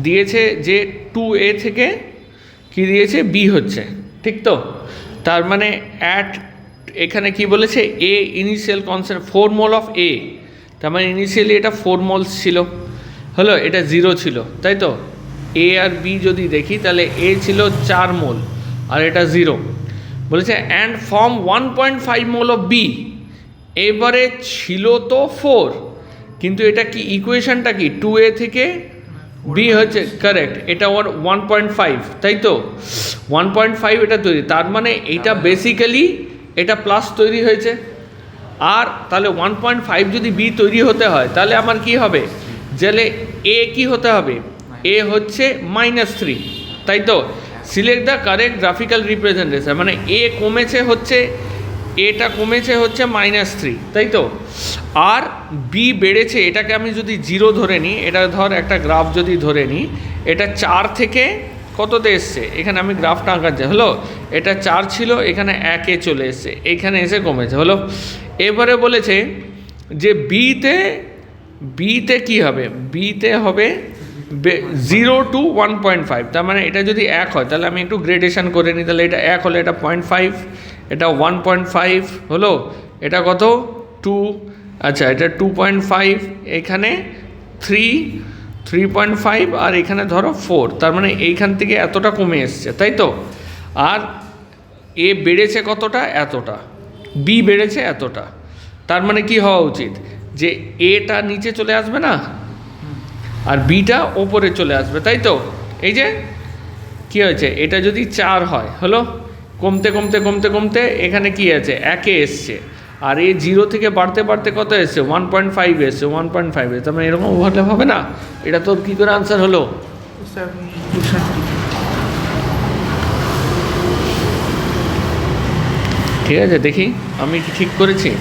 দিয়েছে যে 2a থেকে কি দিয়েছে b হচ্ছে, ঠিক তো? তার মানে অ্যাট এখানে কি বলেছে, এ ইনিশিয়াল কনসেন্ট 4 মোল অফ এ, তার মানে ইনিশিয়ালি এটা 4 মোলস ছিল, হলো এটা 0 ছিল, তাই তো? এ আর বি যদি দেখি তাহলে এ ছিল 4 মোল আর এটা 0, বলেছে and form 1.5 mole of B. এবারে ছিল তো 4, কিন্তু এটা কি ইকুয়েশনটা কি 2a থেকে বি হচ্ছে, কারেক্ট, এটা ওর 1.5, তাই তো? 1.5 এটা তৈরি, তার মানে এইটা বেসিক্যালি এটা প্লাস তৈরি হয়েছে। আর তাহলে 1.5 যদি বি তৈরি হতে হয় তাহলে আমার কি হবে, তাহলে এ কি হতে হবে, এ হচ্ছে -3, তাই তো? Select the correct graphical representation, মানে এ কমেছে হচ্ছে, এটা কমেছে হচ্ছে -3, তাই তো? আর বি বেড়েছে, এটাকে আমি যদি 0 ধরে নিই, এটা ধর একটা গ্রাফ যদি ধরে নিই, এটা 4 থেকে কততে এসছে, এখানে আমি গ্রাফটা আঁকাচ্ছি, হলো এটা 4 ছিল, এখানে 1-এ চলে এসছে, এখানে এসে কমেছে, হলো। এবারে বলেছে যে বিতে কি হবে, বিতে হবে 0 to 1.5, তার মানে এটা যদি 1 হয় তাহলে আমি একটু গ্রেডেশন করে নিই, তাহলে এটা 1 হলে এটা 0.5, এটা 1.5 হলো, এটা কত 2, আচ্ছা এটা 2.5, এখানে 3.5 আর এখানে ধরো 4, তার মানে এইখান থেকে এতটা কমে এসছে, তাই তো? আর এ বেড়েছে কতটা, এতটা, বি বেড়েছে এতটা, তার মানে কি হওয়া উচিত, যে এটা নিচে চলে আসবে না আর বিটা ওপরে চলে আসবে, তাই তো? এই যে কি হয়েছে, এটা যদি 4 হয়, হলো কমতে কমতে কমতে কমতে এখানে কি আছে, 1-এ এসছে, আর এই 0 থেকে বাড়তে বাড়তে কত এসছে, 1.5 এসছে, 1.5 এসছে, মানে এরকম ওভারল্যাপ হবে না? এটা তোর কী করে আনসার হলো? ঠিক আছে, দেখি আমি কি ঠিক করেছি,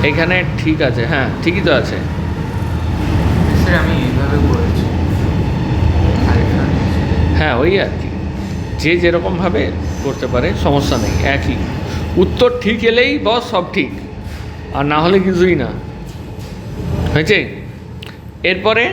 এখানে ঠিক আছে, হ্যাঁ ঠিকই তো আছে। আমি এইভাবে করেছি, হ্যাঁ ওই আর কি, যে যেরকমভাবে করতে পারে সমস্যা নেই, একই উত্তর ঠিক এলেই বস সব ঠিক, আর না হলে কিছুই না, হয়েছে। এরপরে